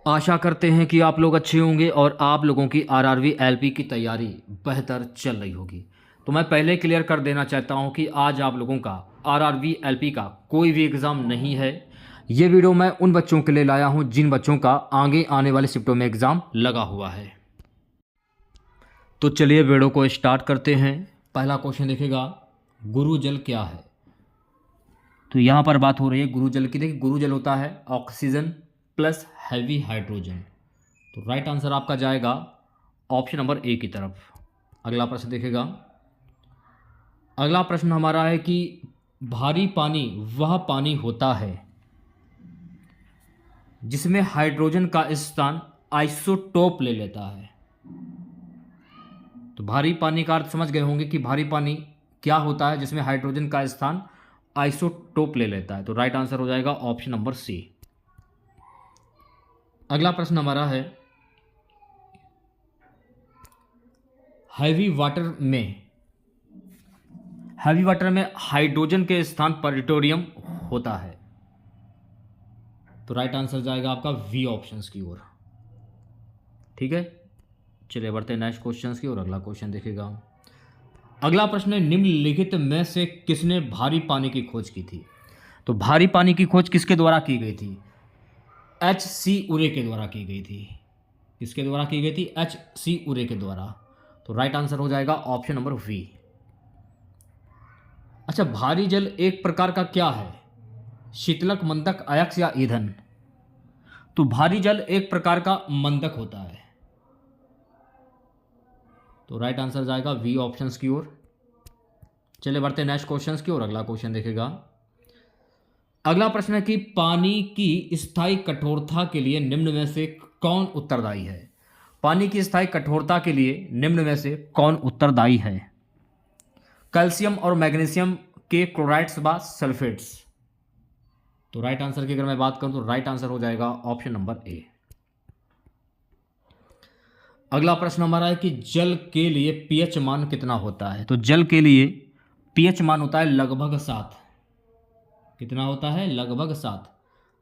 आशा करते हैं कि आप लोग अच्छे होंगे और आप लोगों की आरआरबी एलपी की तैयारी बेहतर चल रही होगी। तो मैं पहले क्लियर कर देना चाहता हूं कि आज आप लोगों का आरआरबी एलपी का कोई भी एग्ज़ाम नहीं है। ये वीडियो मैं उन बच्चों के लिए लाया हूं जिन बच्चों का आगे आने वाले शिफ्टों में एग्ज़ाम लगा हुआ है। तो चलिए वीडियो को स्टार्ट करते हैं। पहला क्वेश्चन देखेगा, गुरु जल क्या है। तो यहाँ पर बात हो रही है गुरु जल की। देखिए, गुरु जल होता है ऑक्सीजन प्लस हैवी हाइड्रोजन। तो राइट आंसर आपका जाएगा ऑप्शन नंबर ए की तरफ। अगला प्रश्न देखेगा, अगला प्रश्न हमारा है कि भारी पानी वह पानी होता है जिसमें हाइड्रोजन का स्थान आइसोटोप ले लेता है। तो भारी पानी का अर्थ समझ गए होंगे कि भारी पानी क्या होता है जिसमें हाइड्रोजन का स्थान आइसोटोप ले लेता है। तो राइट आंसर हो जाएगा ऑप्शन नंबर सी। अगला प्रश्न हमारा है, हैवी वाटर में हाइड्रोजन के स्थान पर ड्यूटेरियम होता है। तो राइट आंसर जाएगा आपका वी ऑप्शंस की ओर। ठीक है, चलिए बढ़ते हैं नेक्स्ट क्वेश्चंस की ओर। अगला क्वेश्चन देखेगा, अगला प्रश्न है, निम्नलिखित में से किसने भारी पानी की खोज की थी। तो भारी पानी की खोज किसके द्वारा की गई थी? एच सी उरे के द्वारा की गई थी। किसके द्वारा की गई थी? एच सी उरे के द्वारा। तो राइट आंसर हो जाएगा ऑप्शन नंबर वी। अच्छा, भारी जल एक प्रकार का क्या है? शीतलक, मंदक, अयस्क या ईंधन? तो भारी जल एक प्रकार का मंदक होता है। तो राइट आंसर जाएगा वी ऑप्शंस की ओर। चलिए बढ़ते हैं नेक्स्ट क्वेश्चंस की ओर। अगला क्वेश्चन देखेगा, अगला प्रश्न है कि पानी की स्थायी कठोरता के लिए निम्न में से कौन उत्तरदायी है। पानी की स्थायी कठोरता के लिए निम्न में से कौन उत्तरदायी है? कैल्शियम और मैग्नीशियम के क्लोराइड्स व सल्फेट्स? तो राइट आंसर की अगर मैं बात करूं तो राइट आंसर हो जाएगा ऑप्शन नंबर ए। अगला प्रश्न हमारा है कि जल के लिए पीएच मान कितना होता है। तो जल के लिए पीएच मान होता है लगभग 7। कितना होता है? लगभग 7।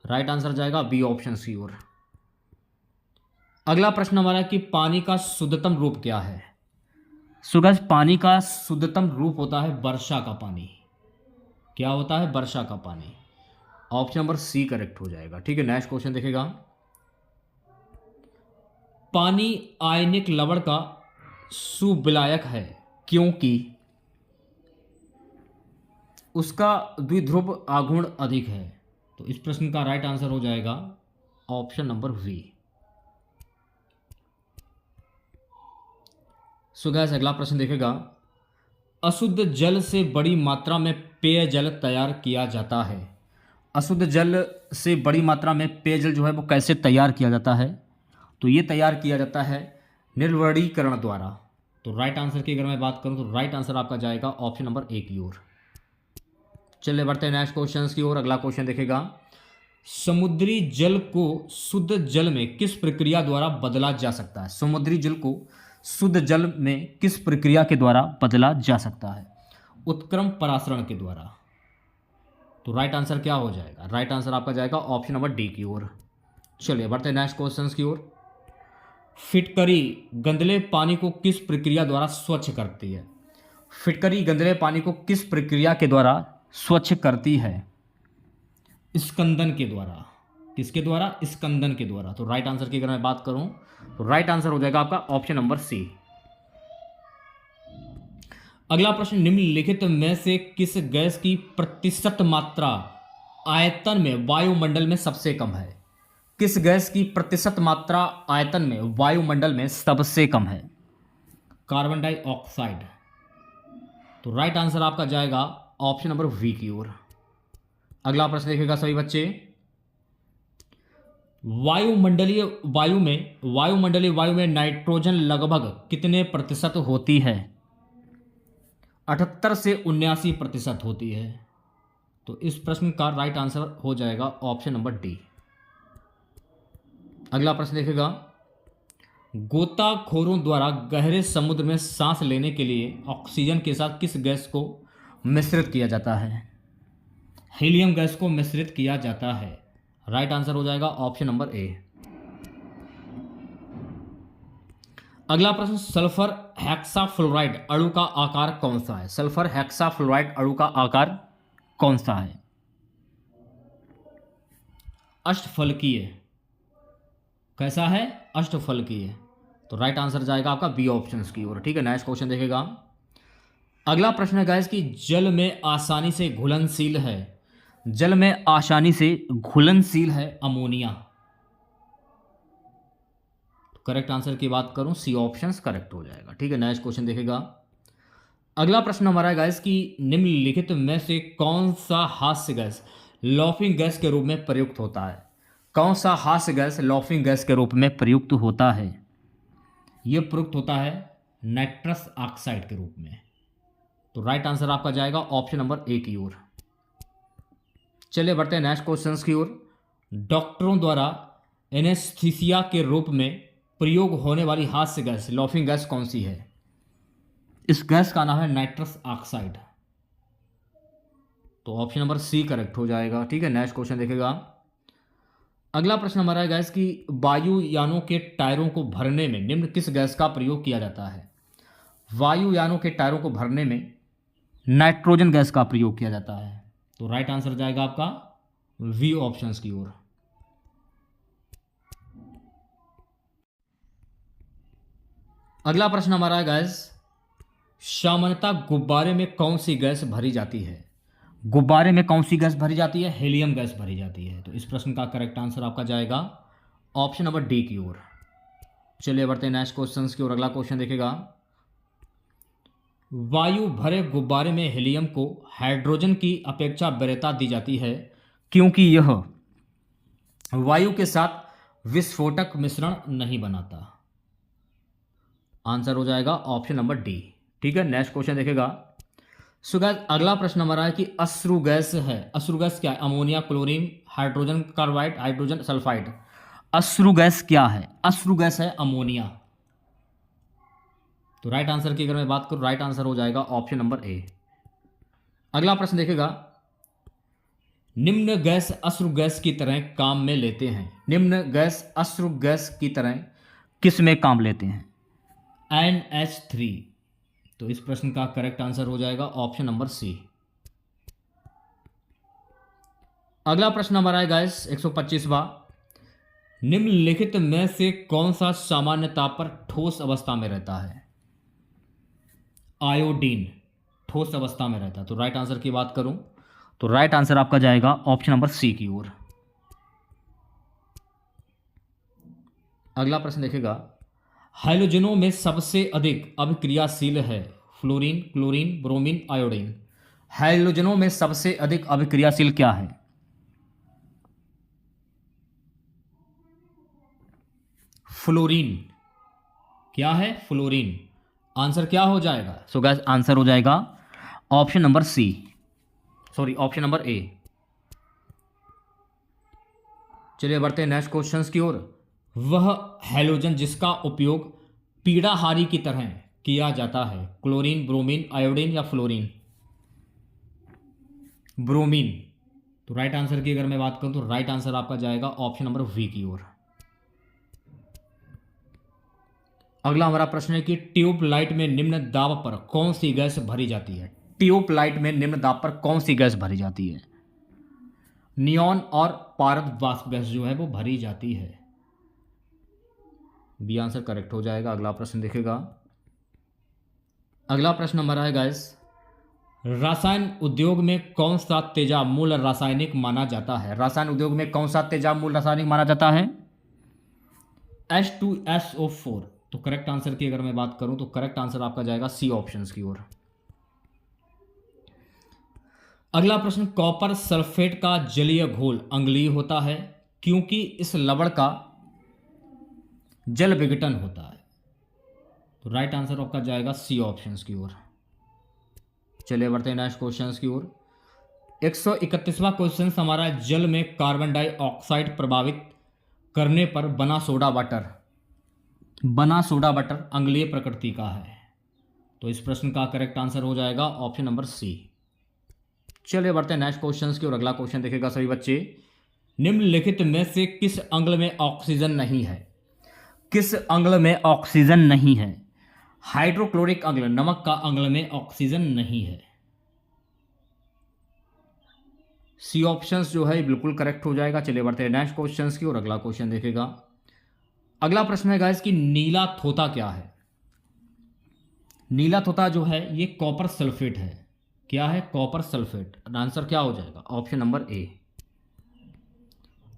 राइट आंसर जाएगा बी ऑप्शन की ओर। अगला प्रश्न हमारा है कि पानी का शुद्धतम रूप क्या है। सो गाइस, पानी का शुद्धतम रूप होता है वर्षा का पानी। क्या होता है? वर्षा का पानी। ऑप्शन नंबर सी करेक्ट हो जाएगा। ठीक है, नेक्स्ट क्वेश्चन देखेगा, पानी आयनिक लवण का सुविलायक है क्योंकि उसका द्विध्रुव आघूर्ण अधिक है। तो इस प्रश्न का राइट आंसर हो जाएगा option number B. So guys, अगला प्रश्न देखेगा, अशुद्ध जल से बड़ी मात्रा में पेयजल तैयार किया जाता है। अशुद्ध जल से बड़ी मात्रा में पेयजल जो है वो कैसे तैयार किया जाता है? तो ये तैयार किया जाता है निर्वणीकरण द्वारा। तो राइट आंसर की अगर मैं बात करूं तो राइट आंसर आपका जाएगा ऑप्शन नंबर ए की ओर। चलिए बढ़ते हैं नेक्स्ट क्वेश्चन की ओर। अगला क्वेश्चन देखेगा, समुद्री जल को शुद्ध जल में किस प्रक्रिया द्वारा बदला जा सकता है। समुद्री जल को शुद्ध जल में किस प्रक्रिया के द्वारा बदला जा सकता है? उत्क्रम परासरण के द्वारा। तो राइट आंसर क्या हो जाएगा? राइट आंसर आपका जाएगा ऑप्शन नंबर डी की ओर। चलिए बढ़ते हैं नेक्स्ट क्वेश्चन की ओर। फिटकरी गंदले पानी को किस प्रक्रिया द्वारा स्वच्छ करती है। फिटकरी गंदले पानी को किस प्रक्रिया के द्वारा स्वच्छ करती है? स्कंदन के द्वारा। किसके द्वारा? स्कंदन के द्वारा। तो राइट आंसर की अगर मैं बात करूं तो राइट आंसर हो जाएगा आपका ऑप्शन नंबर सी। अगला प्रश्न, निम्नलिखित में से किस गैस की प्रतिशत मात्रा आयतन में वायुमंडल में सबसे कम है। किस गैस की प्रतिशत मात्रा आयतन में वायुमंडल में सबसे कम है? Carbon dioxide. तो राइट आंसर आपका जाएगा ऑप्शन नंबर वी की ओर। अगला प्रश्न देखेगा सभी बच्चे, वायुमंडलीय वायु में नाइट्रोजन लगभग कितने प्रतिशत होती है? 78 से 79% होती है। तो इस प्रश्न का राइट आंसर हो जाएगा ऑप्शन नंबर डी। अगला प्रश्न देखेगा, गोताखोरों द्वारा गहरे समुद्र में सांस लेने के लिए ऑक्सीजन के साथ किस गैस को मिश्रित किया जाता है? हीलियम गैस को मिश्रित किया जाता है। राइट आंसर हो जाएगा ऑप्शन नंबर ए। अगला प्रश्न, सल्फर हेक्साफ्लोराइड अणु का आकार कौन सा है? सल्फर हेक्साफ्लोराइड अणु का आकार कौन सा है? अष्टफलकीय। कैसा है? अष्टफलकीय। तो राइट आंसर जाएगा आपका बी ऑप्शन की ओर। ठीक है, नेक्स्ट क्वेश्चन देखेगा। अगला प्रश्न है गाइस कि जल में आसानी से घुलनशील है, जल में आसानी से घुलनशील है अमोनिया। करेक्ट आंसर की बात करूं, सी ऑप्शन करेक्ट हो जाएगा। ठीक है, नेक्स्ट क्वेश्चन देखेगा। अगला प्रश्न हमारा है गाइस कि निम्नलिखित में से कौन सा हास्य गैस लॉफिंग गैस के रूप में प्रयुक्त होता है? कौन सा हास्य गैस लॉफिंग गैस के रूप में प्रयुक्त होता है? यह प्रयुक्त होता है नाइट्रस ऑक्साइड के रूप में। तो राइट आंसर आपका जाएगा ऑप्शन नंबर ए की ओर। चलिए बढ़ते हैं नेक्स्ट क्वेश्चन की ओर। डॉक्टरों द्वारा एनेस्थीसिया के रूप में प्रयोग होने वाली हास्य गैस लॉफिंग गैस कौन सी है? इस गैस का नाम है नाइट्रस ऑक्साइड। तो ऑप्शन नंबर सी करेक्ट हो जाएगा। ठीक है, नेक्स्ट क्वेश्चन देखेगा। अगला प्रश्न हमारा है गैस कि वायुयानों के टायरों को भरने में निम्न किस गैस का प्रयोग किया जाता है? वायुयानों के टायरों को भरने में नाइट्रोजन गैस का प्रयोग किया जाता है। तो राइट आंसर जाएगा आपका वी ऑप्शन की ओर। अगला प्रश्न हमारा है गैस, सामान्यतः गुब्बारे में कौन सी गैस भरी जाती है? गुब्बारे में कौन सी गैस भरी जाती है? हीलियम गैस भरी जाती है। तो इस प्रश्न का करेक्ट आंसर आपका जाएगा ऑप्शन नंबर डी की ओर। चलिए बढ़ते हैं नेक्स्ट क्वेश्चन की ओर। अगला क्वेश्चन देखेगा। वायु भरे गुब्बारे में हीलियम को हाइड्रोजन की अपेक्षा वरीयता दी जाती है क्योंकि यह वायु के साथ विस्फोटक मिश्रण नहीं बनाता। आंसर हो जाएगा ऑप्शन नंबर डी। ठीक है, नेक्स्ट क्वेश्चन देखेगा। सो गाइस अगला प्रश्न हमारा है कि अश्रु गैस है, अश्रु गैस क्या है? Ammonia, chlorine, hydrogen carbide, hydrogen sulphide. अश्रु गैस क्या है? अश्रु गैस है अमोनिया। तो राइट आंसर की अगर मैं बात करूं, राइट आंसर हो जाएगा ऑप्शन नंबर ए। अगला प्रश्न देखेगा। निम्न गैस अश्रु गैस की तरह काम में लेते हैं। निम्न गैस अश्रु गैस की तरह किस में काम लेते हैं? NH3। तो इस प्रश्न का करेक्ट आंसर हो जाएगा ऑप्शन नंबर सी। अगला प्रश्न हमारा है गाइस 125वां। निम्नलिखित में से कौन सा सामान्य ताप पर ठोस अवस्था में रहता है? आयोडीन ठोस अवस्था में रहता है। तो राइट आंसर की बात करूं तो राइट आंसर आपका जाएगा ऑप्शन नंबर सी की ओर। अगला प्रश्न देखेगा। हाइड्रोजनों में सबसे अधिक अभिक्रियाशील है फ्लोरीन, क्लोरीन, ब्रोमीन, आयोडीन। हाइड्रोजनों में सबसे अधिक अभिक्रियाशील क्या है? फ्लोरीन। क्या है? फ्लोरीन। आंसर क्या हो जाएगा? सो गाइस आंसर हो जाएगा option number C, sorry option number A. चलिए बढ़ते हैं नेक्स्ट क्वेश्चंस की ओर। वह हैलोजन जिसका उपयोग पीड़ाहारी की तरह किया जाता है, क्लोरीन, ब्रोमीन, आयोडीन या फ्लोरीन? ब्रोमीन। तो राइट आंसर की अगर मैं बात करूं तो राइट आंसर आपका जाएगा ऑप्शन नंबर वी की ओर। अगला हमारा प्रश्न है कि ट्यूबलाइट में निम्न दाब पर कौन सी गैस भरी जाती है? ट्यूबलाइट में निम्न दाब पर कौन सी गैस भरी जाती है? नियॉन और पारद वाष्प गैस जो है वो भरी जाती है। बी आंसर करेक्ट हो जाएगा। अगला प्रश्न देखेगा। अगला प्रश्न हमारा है गाइस, रसायन उद्योग में कौन सा तेजाब मूल रासायनिक माना जाता है? रसायन उद्योग में कौन सा तेजाब मूल रासायनिक माना जाता है? H2SO4। तो करेक्ट आंसर की अगर मैं बात करूं तो करेक्ट आंसर आपका जाएगा सी ऑप्शन की ओर। अगला प्रश्न, कॉपर सल्फेट का जलीय घोल अम्लीय होता है क्योंकि इस लवण का जल विघटन होता है। तो राइट आंसर आपका जाएगा सी ऑप्शन की ओर। चलिए बढ़ते हैं नेक्स्ट क्वेश्चन की ओर। 131वां क्वेश्चन हमारा, जल में कार्बन डाइऑक्साइड प्रभावित करने पर बना सोडा वाटर अम्लीय प्रकृति का है। तो इस प्रश्न का करेक्ट आंसर हो जाएगा ऑप्शन नंबर सी। चलिए बढ़ते हैं नेक्स्ट क्वेश्चन की ओर। अगला क्वेश्चन देखेगा सभी बच्चे। निम्नलिखित में से किस अम्ल में ऑक्सीजन नहीं है? किस अम्ल में ऑक्सीजन नहीं है? हाइड्रोक्लोरिक अम्ल, नमक का अम्ल में ऑक्सीजन नहीं है। सी ऑप्शंस जो है बिल्कुल करेक्ट हो जाएगा। चलिए बढ़ते हैं नेक्स्ट क्वेश्चंस की और अगला क्वेश्चन देखेगा। अगला प्रश्न है गाइस कि नीला थोथा क्या है? नीला थोथा जो है ये कॉपर सल्फेट है। क्या है? Copper sulphate. आंसर क्या हो जाएगा? ऑप्शन नंबर ए।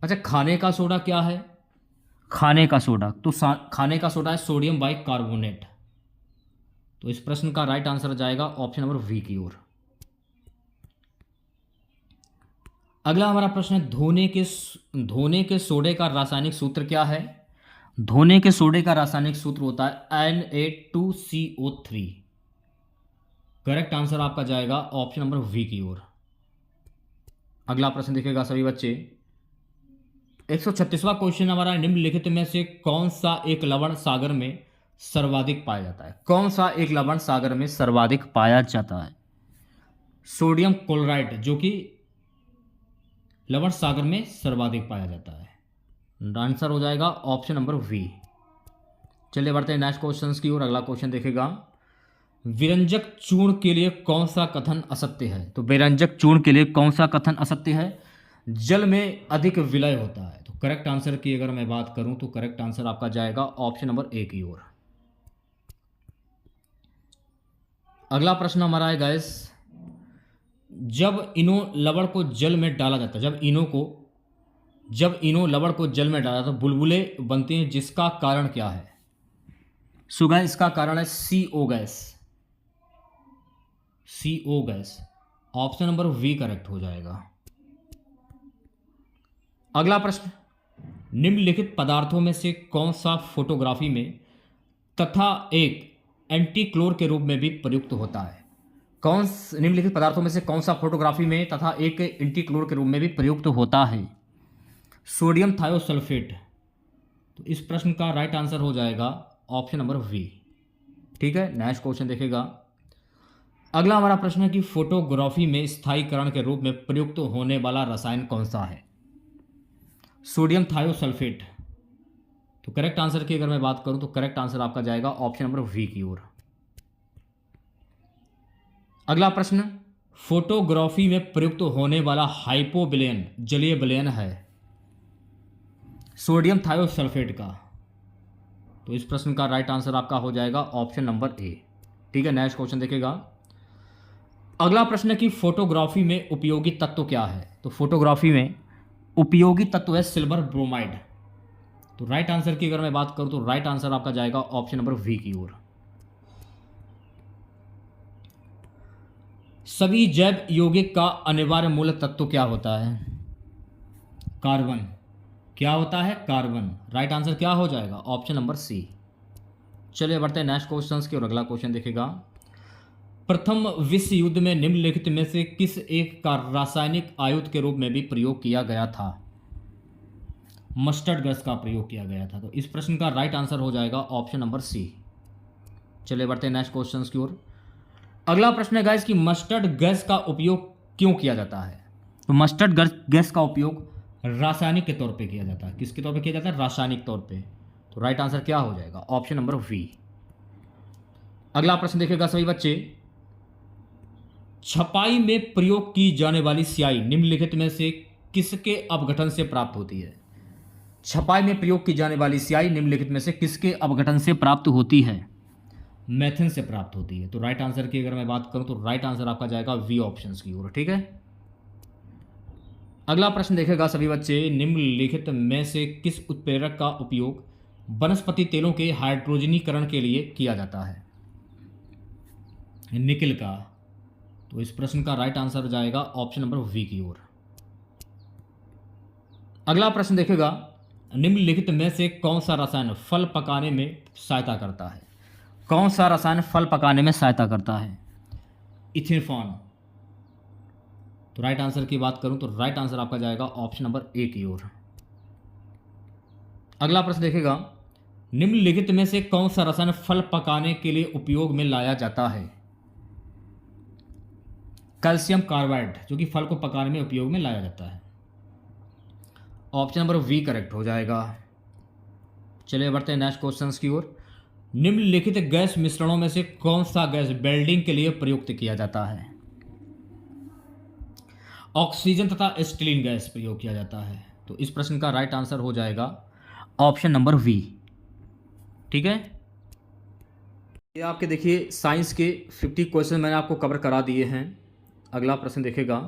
अच्छा, खाने का सोडा क्या है? खाने का सोडा तो खाने का सोडा है सोडियम बाइकार्बोनेट। तो इस प्रश्न का राइट आंसर जाएगा ऑप्शन नंबर वी की ओर। अगला हमारा प्रश्न है धोने के सोडे का रासायनिक सूत्र क्या है? धोने के सोडे का रासायनिक सूत्र होता है Na2CO3। करेक्ट आंसर आपका जाएगा ऑप्शन नंबर वी की ओर। अगला प्रश्न देखिएगा सभी बच्चे। 136वां क्वेश्चन हमारा, निम्नलिखित में से कौन सा एक लवण सागर में सर्वाधिक पाया जाता है? कौन सा एक लवण सागर में सर्वाधिक पाया जाता है? सोडियम क्लोराइड जो कि लवण सागर में सर्वाधिक पाया जाता है। आंसर हो जाएगा ऑप्शन नंबर वी। चलिए बढ़ते हैं नेक्स्ट क्वेश्चन की ओर। अगला क्वेश्चन देखेगा, विरंजक चूर्ण के लिए कौन सा कथन असत्य है? तो विरंजक चूर्ण के लिए कौन सा कथन असत्य है? जल में अधिक विलय होता है। तो करेक्ट आंसर की अगर मैं बात करूं तो करेक्ट आंसर आपका जाएगा ऑप्शन नंबर ए की ओर। अगला प्रश्न हमारा है गैस, जब इनो लवण को जल में डाला जाता है, जब इनो लवण को जल में डाला जाता है तो बुलबुले बनते हैं, जिसका कारण क्या है? सो गैस इसका कारण है CO gas. CO gas. Option number B correct हो जाएगा। अगला प्रश्न, निम्नलिखित पदार्थों में से कौन सा फोटोग्राफी में तथा एक एंटीक्लोर के रूप में भी प्रयुक्त होता है? निम्नलिखित पदार्थों में से कौन सा फोटोग्राफी में तथा एक एंटीक्लोर के रूप में भी प्रयुक्त होता है? Sodium thiosulphate. तो इस प्रश्न का राइट आंसर हो जाएगा ऑप्शन नंबर वी। ठीक है, नेक्स्ट क्वेश्चन देखेगा। अगला हमारा प्रश्न है कि फोटोग्राफी में स्थायीकरण के रूप में प्रयुक्त होने वाला रसायन कौन सा है? Sodium thiosulphate. तो करेक्ट आंसर की अगर मैं बात करूं तो करेक्ट आंसर आपका जाएगा ऑप्शन नंबर वी की ओर। अगला प्रश्न, फोटोग्राफी में प्रयुक्त होने वाला हाइपोविलेन जलीय विलयन है सोडियम थायोसल्फेट का। तो इस प्रश्न का राइट आंसर आपका हो जाएगा ऑप्शन नंबर ए। ठीक है, नेक्स्ट क्वेश्चन देखेगा। अगला प्रश्न है कि फोटोग्राफी में उपयोगी तत्व क्या है? तो फोटोग्राफी में उपयोगी तत्व है सिल्वर ब्रोमाइड। तो राइट आंसर की अगर मैं बात करूं तो राइट आंसर आपका जाएगा ऑप्शन नंबर वी की ओर। सभी जैव यौगिक का अनिवार्य मूल तत्व क्या होता है? कार्बन। क्या होता है? कार्बन। राइट आंसर क्या हो जाएगा? Option number C. चलिए बढ़ते हैं नेक्स्ट क्वेश्चन की और अगला क्वेश्चन देखेगा। प्रथम विश्व युद्ध में निम्नलिखित में से किस एक का रासायनिक आयुध के रूप में भी प्रयोग किया गया था? मस्टर्ड गैस का प्रयोग किया गया था। तो इस प्रश्न का राइट आंसर हो जाएगा ऑप्शन नंबर सी। चलिए बढ़ते हैं नेक्स्ट क्वेश्चन की ओर। अगला प्रश्न है गाइस कि मस्टर्ड गैस का उपयोग क्यों किया जाता है? तो मस्टर्ड गैस का उपयोग रासायनिक के तौर पे किया जाता है। किसके तौर पे किया जाता है? रासायनिक तौर पे। तो राइट आंसर क्या हो जाएगा? Option number B. अगला प्रश्न देखिएगा सभी बच्चे, छपाई में प्रयोग की जाने वाली स्याही निम्नलिखित में से किसके अपघटन से प्राप्त होती है? छपाई में प्रयोग की जाने वाली स्याही निम्नलिखित में से किसके अपघटन से प्राप्त होती है? मेथन से प्राप्त होती है। तो राइट आंसर की अगर मैं बात करूं तो राइट आंसर आपका जाएगा वी ऑप्शन की ओर। ठीक है, अगला प्रश्न देखेगा सभी बच्चे, निम्नलिखित में से किस उत्प्रेरक का उपयोग वनस्पति तेलों के हाइड्रोजनीकरण के लिए किया जाता है? निकिल का। तो इस प्रश्न का राइट आंसर जाएगा ऑप्शन नंबर वी की ओर। अगला प्रश्न देखेगा, निम्नलिखित में से कौन सा रसायन फल पकाने में सहायता करता है? कौन सा रसायन फल पकाने में सहायता करता है? इथेनॉल। तो राइट आंसर की बात करूं तो राइट आंसर आपका जाएगा ऑप्शन नंबर ए की ओर। अगला प्रश्न देखेगा, निम्नलिखित में से कौन सा रसायन फल पकाने के लिए उपयोग में लाया जाता है? कैल्शियम कार्बाइड, जो कि फल को पकाने में उपयोग में लाया जाता है। ऑप्शन नंबर वी करेक्ट हो जाएगा। चलिए बढ़ते हैं नेक्स्ट क्वेश्चंस की ओर। निम्नलिखित गैस मिश्रणों में से कौन सा गैस वेल्डिंग के लिए प्रयुक्त किया जाता है? ऑक्सीजन तथा एसिटिलीन गैस प्रयोग किया जाता है। तो इस प्रश्न का राइट आंसर हो जाएगा ऑप्शन नंबर वी। ठीक है, ये आपके देखिए साइंस के 50 क्वेश्चन मैंने आपको कवर करा दिए हैं। अगला प्रश्न देखेगा,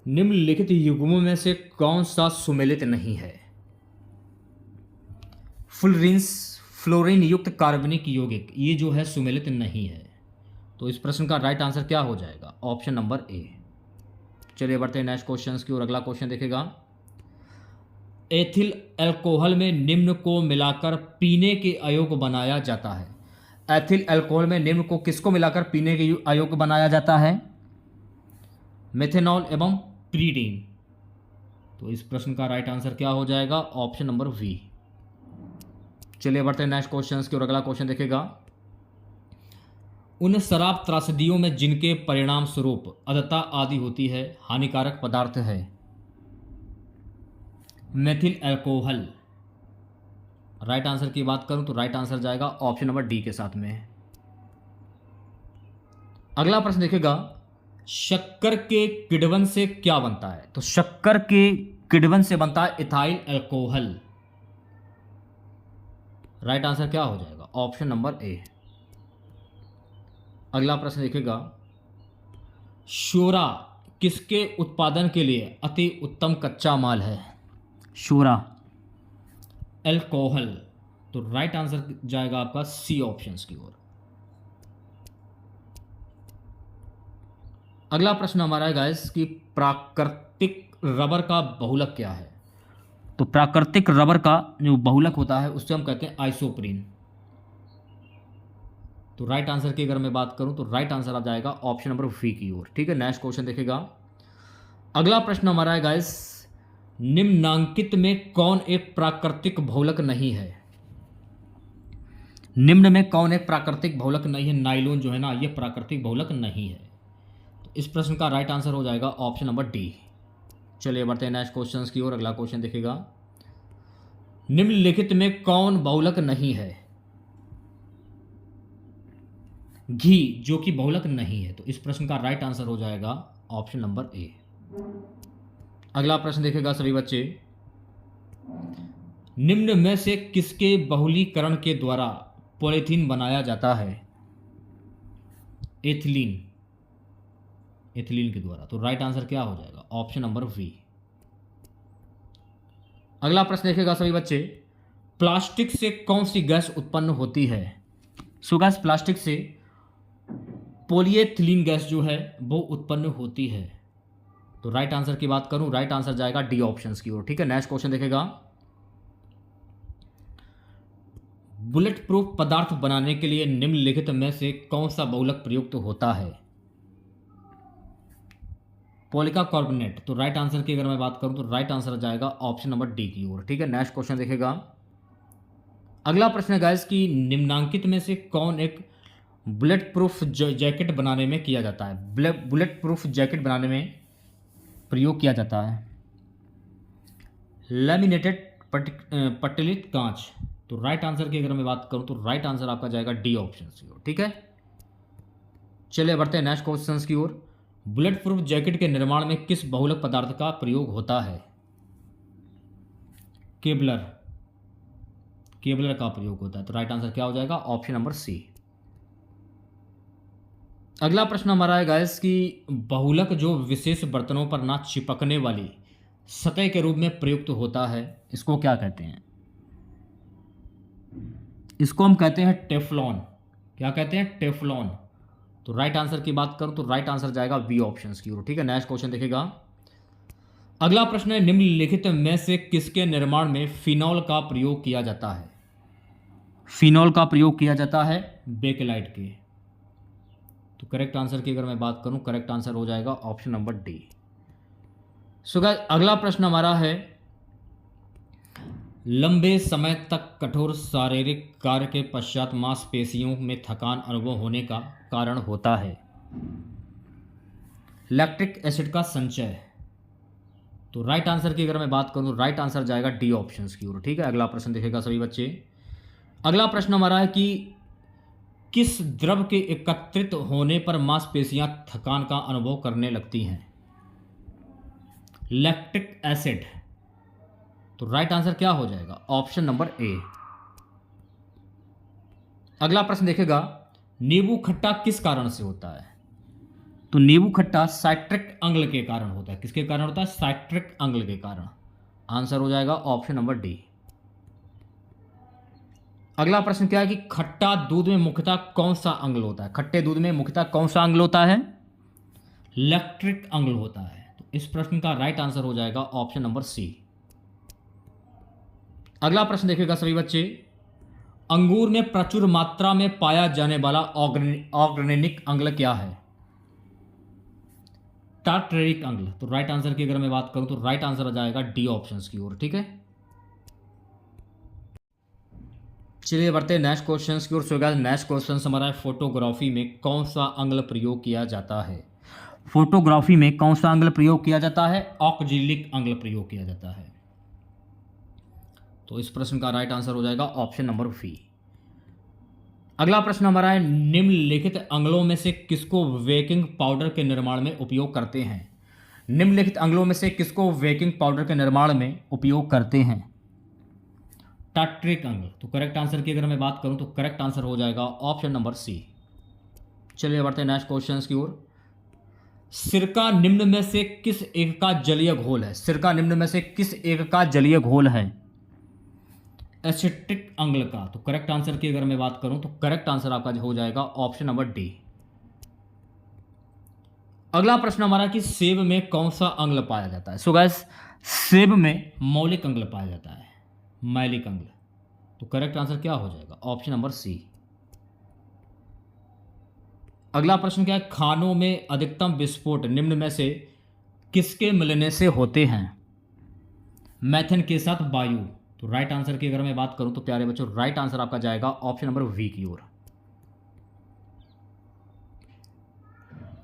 निम्नलिखित युग्मों में से कौन सा सुमेलित नहीं है? फ्लोरीन फ्लोरीन युक्त कार्बनिक यौगिक ये जो है सुमेलित नहीं है। तो इस प्रश्न का राइट आंसर क्या हो जाएगा? Option number A. चलिए बढ़ते हैं नेक्स्ट क्वेश्चन की ओर। अगला क्वेश्चन देखेगा, एथिल अल्कोहल में निम्न को मिलाकर पीने के अयोग्य बनाया जाता है। एथिल अल्कोहल में निम्न को किसको मिलाकर पीने के अयोग्य बनाया जाता है? मेथेनॉल एवं प्रीडीन। तो इस प्रश्न का राइट आंसर क्या हो जाएगा? Option number B. चलिए बढ़ते हैं नेक्स्ट क्वेश्चन की ओर। अगला क्वेश्चन देखेगा, उन शराब त्रासदियों में जिनके परिणाम स्वरूप अधता आदि होती है हानिकारक पदार्थ है मेथिल अल्कोहल। राइट आंसर की बात करूं तो राइट आंसर जाएगा ऑप्शन नंबर डी के साथ में। अगला प्रश्न देखेगा, शक्कर के किण्वन से क्या बनता है? तो शक्कर के किण्वन से बनता है इथाइल अल्कोहल। राइट आंसर क्या हो जाएगा? ऑप्शन नंबर ए। अगला प्रश्न देखेगा, शोरा किसके उत्पादन के लिए अति उत्तम कच्चा माल है? शोरा अल्कोहल। तो राइट आंसर जाएगा आपका सी ऑप्शंस की ओर। अगला प्रश्न हमारा है गाइस कि प्राकृतिक रबर का बहुलक क्या है? तो प्राकृतिक रबर का जो बहुलक होता है उससे हम कहते हैं आइसोप्रीन। तो राइट आंसर की अगर मैं बात करूं तो राइट आंसर आ जाएगा ऑप्शन नंबर वी की ओर। ठीक है, नेक्स्ट क्वेश्चन देखेगा। अगला प्रश्न हमारा है गाइस, निम्नांकित में कौन एक प्राकृतिक बहुलक नहीं है? निम्न में कौन एक प्राकृतिक बहुलक नहीं है? नाइलोन जो है ना, ये प्राकृतिक बहुलक नहीं है। तो इस प्रश्न का राइट आंसर हो जाएगा ऑप्शन नंबर डी। चलिए बढ़ते हैं नेक्स्ट क्वेश्चन की ओर। अगला क्वेश्चन देखेगा, निम्नलिखित में कौन बहुलक नहीं है? घी जो कि बहुलक नहीं है। तो इस प्रश्न का राइट आंसर हो जाएगा ऑप्शन नंबर ए। अगला प्रश्न देखेगा सभी बच्चे, निम्न में से किसके बहुलीकरण के द्वारा पॉलीथीन बनाया जाता है? एथिलीन, एथिलीन के द्वारा। तो राइट आंसर क्या हो जाएगा? Option number B. अगला प्रश्न देखेगा सभी बच्चे, प्लास्टिक से कौन सी गैस उत्पन्न होती है? सो गैस प्लास्टिक से पॉलीएथिलीन गैस जो है वो उत्पन्न होती है। तो राइट आंसर की बात करूं, राइट आंसर जाएगा डी ऑप्शंस की ओर। ठीक है, नेक्स्ट क्वेश्चन देखेगा, बुलेट प्रूफ पदार्थ बनाने के लिए निम्नलिखित में से कौन सा बहुलक प्रयुक्त होता है? पॉलिका कार्बोनेट। तो राइट आंसर की अगर मैं बात करूं तो राइट आंसर जाएगा ऑप्शन नंबर डी की ओर। ठीक है, नेक्स्ट क्वेश्चन देखेगा। अगला प्रश्न है गाइस कि निम्नांकित में से कौन एक बुलेट प्रूफ जैकेट बनाने में किया जाता है? बुलेट प्रूफ जैकेट बनाने में प्रयोग किया जाता है लैमिनेटेड पट्टिलित कांच। तो राइट आंसर की अगर मैं बात करूं तो राइट आंसर आपका जाएगा डी ऑप्शन की ओर। ठीक है, चलिए बढ़ते हैं नेक्स्ट क्वेश्चन की ओर। बुलेट प्रूफ जैकेट के निर्माण में किस बहुलक पदार्थ का प्रयोग होता है? केबलर, केबलर का प्रयोग होता है। तो राइट आंसर क्या हो जाएगा? Option number C. अगला प्रश्न हमारा है गाइस कि बहुलक जो विशेष बर्तनों पर ना चिपकने वाली सतह के रूप में प्रयुक्त होता है इसको क्या कहते हैं? इसको हम कहते हैं टेफ्लॉन। क्या कहते हैं? टेफ्लॉन। तो राइट आंसर की बात करूं तो राइट आंसर जाएगा बी ऑप्शंस की ओर। ठीक है, नेक्स्ट क्वेश्चन देखेगा। अगला प्रश्न है, निम्नलिखित में से किसके निर्माण में फिनॉल का प्रयोग किया जाता है? फिनॉल का प्रयोग किया जाता है बेकेलाइट के। तो करेक्ट आंसर की अगर मैं बात करूं, करेक्ट आंसर हो जाएगा ऑप्शन नंबर डी। सो गाइस अगला प्रश्न हमारा है, लंबे समय तक कठोर शारीरिक कार्य के पश्चात मांसपेशियों में थकान अनुभव होने का कारण होता है लैक्टिक एसिड का संचय। तो राइट आंसर की अगर मैं बात करूं तो राइट आंसर जाएगा डी ऑप्शन की ओर। ठीक है, अगला प्रश्न देखेगा सभी बच्चे। अगला प्रश्न हमारा है कि किस द्रव के एकत्रित होने पर मांसपेशियां थकान का अनुभव करने लगती हैं? Lactic acid. तो राइट आंसर क्या हो जाएगा? ऑप्शन नंबर ए। अगला प्रश्न देखेगा, नींबू खट्टा किस कारण से होता है? तो नींबू खट्टा साइट्रिक अम्ल के कारण होता है। किसके कारण होता है? साइट्रिक अम्ल के कारण। आंसर हो जाएगा ऑप्शन नंबर डी। अगला प्रश्न क्या है कि खट्टा दूध में मुख्यतः कौन सा अम्ल होता है? खट्टे दूध में मुख्यतः कौन सा अम्ल होता है? लैक्टिक अम्ल होता है। तो इस प्रश्न का राइट आंसर हो जाएगा ऑप्शन नंबर सी। अगला प्रश्न देखिएगा सभी बच्चे, अंगूर में प्रचुर मात्रा में पाया जाने वाला ऑर्गेनिक अम्ल क्या है? टार्टरिक अम्ल। तो राइट आंसर की अगर मैं बात करूं तो राइट आंसर आ जाएगा डी ऑप्शन की ओर। ठीक है, चलिए बढ़ते हैं नेक्स्ट क्वेश्चन की ओर। सो गाइस, नेक्स्ट क्वेश्चन हमारा है, फोटोग्राफी में कौन सा अम्ल प्रयोग किया जाता है? फोटोग्राफी में कौन सा अम्ल प्रयोग किया जाता है? ऑक्जेलिक अम्ल प्रयोग किया जाता है। तो इस प्रश्न का राइट आंसर हो जाएगा ऑप्शन नंबर बी। अगला प्रश्न हमारा है, निम्नलिखित अम्लों में से किसको बेकिंग पाउडर के निर्माण में उपयोग करते हैं? निम्नलिखित अम्लों में से किसको बेकिंग पाउडर के निर्माण में उपयोग करते हैं? टार्टरिक अम्ल। तो करेक्ट आंसर की अगर मैं बात करूं तो करेक्ट आंसर हो जाएगा ऑप्शन नंबर सी। चलिए बढ़ते हैं नेक्स्ट क्वेश्चन की ओर। सिरका निम्न में से किस एक का जलीय घोल है? सिरका निम्न में से किस एक का जलीय घोल है? एसिटिक अम्ल का। तो करेक्ट आंसर की अगर मैं बात करूं तो करेक्ट आंसर आपका हो जाएगा ऑप्शन नंबर डी। अगला प्रश्न हमारा कि सेब में कौन सा अम्ल पाया जाता है? सो गाइस, सेब में मौलिक अम्ल पाया जाता है, मैलिक अम्ल। तो करेक्ट आंसर क्या हो जाएगा? Option number C. अगला प्रश्न क्या है, खानों में अधिकतम विस्फोट निम्न में से किसके मिलने से होते हैं? मैथेन के साथ वायु। तो राइट आंसर की अगर मैं बात करूं तो प्यारे बच्चों राइट आंसर आपका जाएगा ऑप्शन नंबर वी की ओर।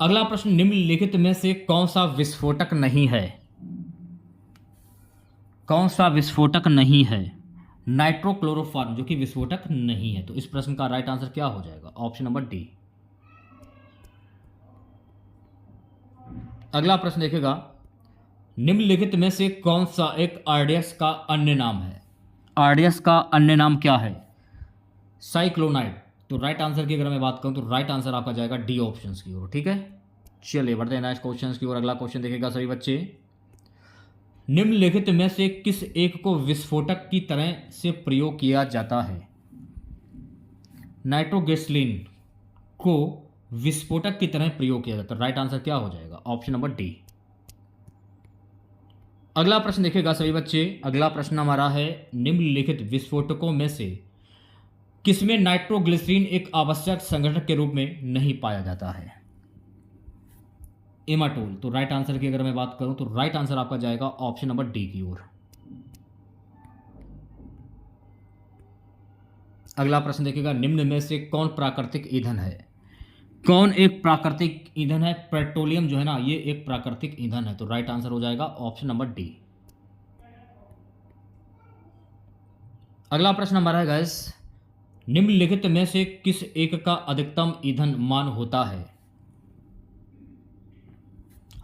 अगला प्रश्न, निम्नलिखित में से कौन सा विस्फोटक नहीं है? कौन सा विस्फोटक नहीं है? नाइट्रोक्लोरोफॉर्म, जो कि विस्फोटक नहीं है। तो इस प्रश्न का राइट आंसर क्या हो जाएगा? Option number D. अगला प्रश्न देखेगा, निम्नलिखित में से कौन सा एक आरडीएक्स का अन्य नाम है? आरडीएक्स का अन्य नाम क्या है? साइक्लोनाइड। तो राइट आंसर की अगर मैं बात करूं तो राइट आंसर आपका जाएगा डी ऑप्शन की ओर। ठीक है, चलिए बढ़ते हैं नेक्स्ट क्वेश्चन की ओर। अगला क्वेश्चन देखेगा सभी बच्चे, निम्नलिखित में से किस एक को विस्फोटक की तरह से प्रयोग किया जाता है? नाइट्रोग्लिसरीन को विस्फोटक की तरह प्रयोग किया जाता है। राइट आंसर क्या हो जाएगा? Option number D. अगला प्रश्न देखेगा सभी बच्चे। अगला प्रश्न हमारा है, निम्नलिखित विस्फोटकों में से किसमें नाइट्रोग्लिसरीन एक आवश्यक संगठक के रूप में नहीं पाया जाता है? एमाटोल। तो राइट आंसर की अगर मैं बात करूं तो राइट आंसर आपका जाएगा ऑप्शन नंबर डी की ओर। अगला प्रश्न देखिएगा, निम्न में से कौन प्राकृतिक ईंधन है? कौन एक प्राकृतिक ईंधन है? पेट्रोलियम जो है ना, ये एक प्राकृतिक ईंधन है। तो राइट आंसर हो जाएगा ऑप्शन नंबर डी। अगला प्रश्न हमारा है गाइस, निम्नलिखित में से किस एक का अधिकतम ईंधन मान होता है?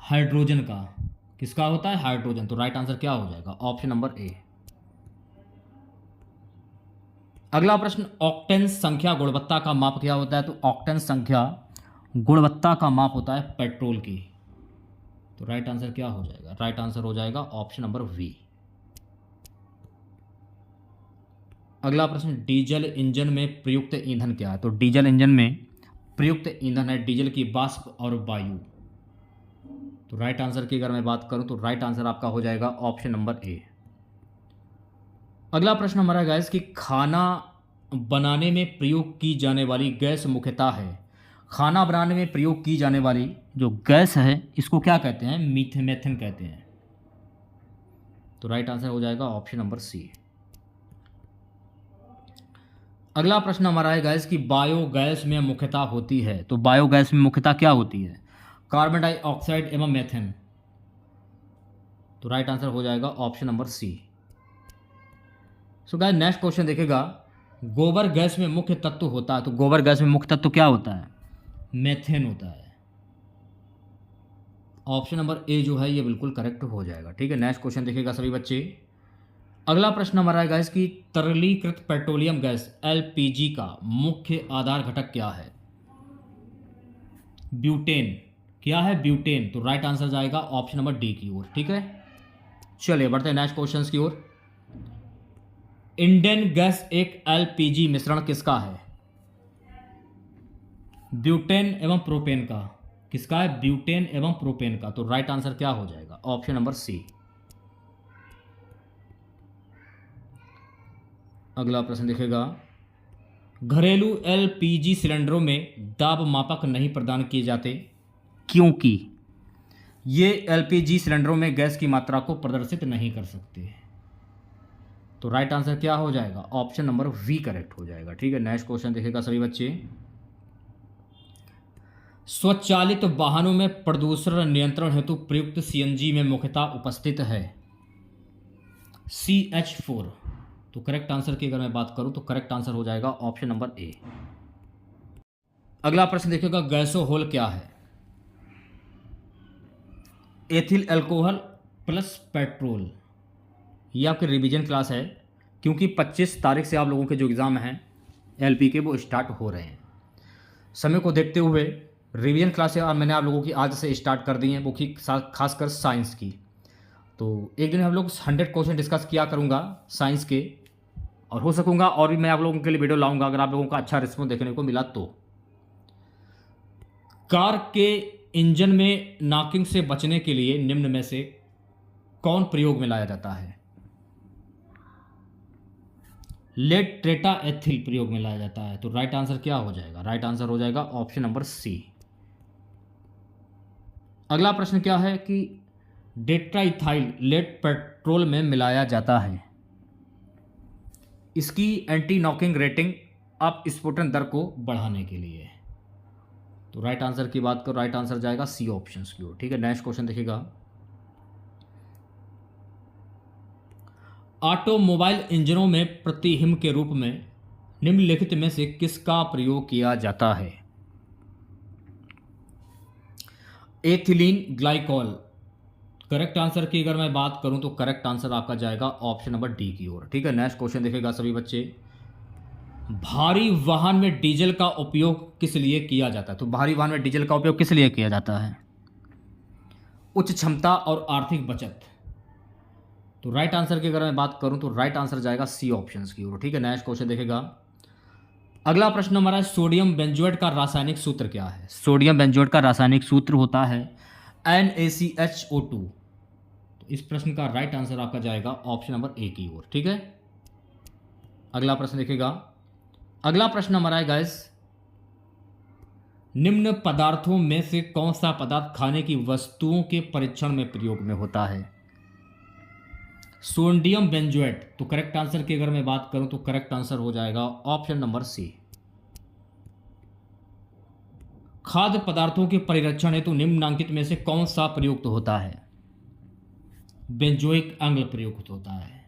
हाइड्रोजन का। किसका होता है? हाइड्रोजन। तो राइट आंसर क्या हो जाएगा? ऑप्शन नंबर ए। अगला प्रश्न, ऑक्टेन संख्या गुणवत्ता का माप क्या होता है? तो ऑक्टेन संख्या गुणवत्ता का माप होता है पेट्रोल की। तो राइट आंसर क्या हो जाएगा? राइट आंसर हो जाएगा ऑप्शन नंबर वी। अगला प्रश्न, डीजल इंजन में प्रयुक्त ईंधन क्या है? तो डीजल इंजन में प्रयुक्त ईंधन है डीजल की वाष्प और वायु। तो राइट आंसर की अगर मैं बात करूं तो राइट आंसर आपका हो जाएगा ऑप्शन नंबर ए। अगला प्रश्न हमारा गैस कि खाना बनाने में प्रयोग की जाने वाली गैस मुख्यतः है। खाना बनाने में प्रयोग की जाने वाली जो गैस है इसको क्या कहते हैं? मीथेन कहते हैं। तो राइट आंसर हो जाएगा ऑप्शन नंबर सी। अगला प्रश्न हमारा है गैस कि बायोगैस में मुख्यतः होती है। तो बायोगैस में मुख्यतः क्या होती है? कार्बन डाइऑक्साइड एवं मेथेन। तो राइट आंसर हो जाएगा option number C. So guys next question देखेगा, गोबर गैस में मुख्य तत्व होता है, तो गोबर गैस में मुख्य तत्व क्या होता है? मेथेन होता है। ऑप्शन नंबर ए जो है ये बिल्कुल करेक्ट हो जाएगा। ठीक है, नेक्स्ट क्वेश्चन देखिएगा सभी बच्चे। अगला प्रश्न हमारा है गैस की तरलीकृत पेट्रोलियम गैस एलपीजी का मुख्य आधार घटक क्या है? ब्यूटेन। क्या है? ब्यूटेन। तो राइट आंसर जाएगा ऑप्शन नंबर डी की ओर। ठीक है, चलिए बढ़ते हैं नेक्स्ट क्वेश्चन की ओर। इंडियन गैस एक एलपीजी मिश्रण किसका है? ब्यूटेन एवं प्रोपेन का। किसका है? ब्यूटेन एवं प्रोपेन का। तो राइट आंसर क्या हो जाएगा? Option number C. अगला प्रश्न देखेगा, घरेलू एलपीजी सिलेंडरों में दाब मापक नहीं प्रदान किए जाते क्योंकि ये एलपीजी सिलेंडरों में गैस की मात्रा को प्रदर्शित नहीं कर सकते। तो राइट आंसर क्या हो जाएगा? ऑप्शन नंबर वी करेक्ट हो जाएगा। ठीक है, नेक्स्ट क्वेश्चन देखेगा सभी बच्चे। स्वचालित वाहनों में प्रदूषण नियंत्रण हेतु प्रयुक्त सीएनजी में मुख्यतः उपस्थित है CH4। तो करेक्ट आंसर की अगर मैं बात करूं तो करेक्ट आंसर हो जाएगा ऑप्शन नंबर ए। अगला प्रश्न देखिएगा, गैसोहोल क्या है? Ethyl alcohol plus petrol. ये आपके रिवीजन क्लास है क्योंकि 25 तारीख से आप लोगों के जो एग्ज़ाम हैं एलपी के वो स्टार्ट हो रहे हैं। समय को देखते हुए रिवीजन क्लासेस मैंने आप लोगों की आज से स्टार्ट कर दी हैं, वो की खासकर साइंस की। तो एक दिन हम लोग 100 क्वेश्चन डिस्कस किया करूँगा साइंस के, और हो सकूँगा और भी मैं आप लोगों के लिए वीडियो लाऊंगा अगर आप लोगों का अच्छा रिस्पॉन्स देखने को मिला तो। कार के इंजन में नॉकिंग से बचने के लिए निम्न में से कौन प्रयोग में लाया जाता है? लेड ट्रेटा एथिल प्रयोग में लाया जाता है। तो राइट आंसर क्या हो जाएगा? राइट आंसर हो जाएगा ऑप्शन नंबर सी। अगला प्रश्न क्या है कि टेट्राइथाइल लेड पेट्रोल में मिलाया जाता है। इसकी एंटी नॉकिंग रेटिंग अप स्फोटन दर को बढ़ाने के लिए। तो राइट आंसर की बात करो, राइट आंसर जाएगा सी ऑप्शन की ओर। ठीक है, नेक्स्ट क्वेश्चन देखिएगा, ऑटोमोबाइल इंजनों में प्रतिहिम के रूप में निम्नलिखित में से किसका प्रयोग किया जाता है? Ethylene glycol. करेक्ट आंसर की अगर मैं बात करूं तो करेक्ट आंसर आपका जाएगा ऑप्शन नंबर डी की ओर। ठीक है, नेक्स्ट क्वेश्चन देखेगा सभी बच्चे, भारी वाहन में डीजल का उपयोग किस लिए किया जाता है? तो भारी वाहन में डीजल का उपयोग किस लिए किया जाता है? उच्च क्षमता और आर्थिक बचत। तो राइट आंसर की अगर मैं बात करूं तो राइट आंसर जाएगा सी ऑप्शन की ओर। ठीक है, नेक्स्ट क्वेश्चन देखेगा, अगला प्रश्न हमारा है सोडियम बेंजोएट का रासायनिक सूत्र क्या है? सोडियम बेंजोएट का रासायनिक सूत्र होता है NaCHO2। तो इस प्रश्न का राइट आंसर आपका जाएगा ऑप्शन नंबर ए की ओर। ठीक है, अगला प्रश्न देखिएगा, अगला प्रश्न हमारा है गाइस, निम्न पदार्थों में से कौन सा पदार्थ खाने की वस्तुओं के परीक्षण में प्रयोग में होता है? Sodium benzoate. तो करेक्ट आंसर की अगर मैं बात करूं तो करेक्ट आंसर हो जाएगा ऑप्शन नंबर सी। खाद्य पदार्थों के परिरक्षण हेतु निम्नलिखित में से कौन सा प्रयुक्त होता है? बेंजोइक अम्ल प्रयुक्त होता है।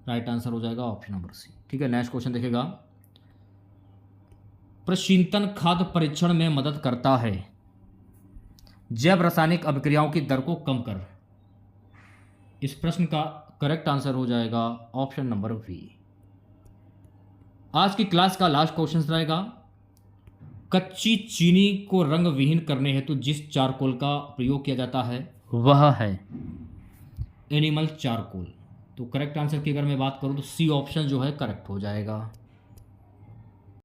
राइट आंसर हो जाएगा ऑप्शन नंबर सी। ठीक है, नेक्स्ट क्वेश्चन देखेगा, प्रशीतन खाद्य परीक्षण में मदद करता है, जैव रासायनिक अभिक्रियाओं की दर को कम कर। इस प्रश्न का करेक्ट आंसर हो जाएगा ऑप्शन नंबर बी। आज की क्लास का लास्ट क्वेश्चन रहेगा, कच्ची चीनी को रंग विहीन करने हेतु जिस चारकोल का प्रयोग किया जाता है वह है एनिमल चारकोल। तो करेक्ट आंसर की अगर मैं बात करूं तो सी ऑप्शन जो है करेक्ट हो जाएगा।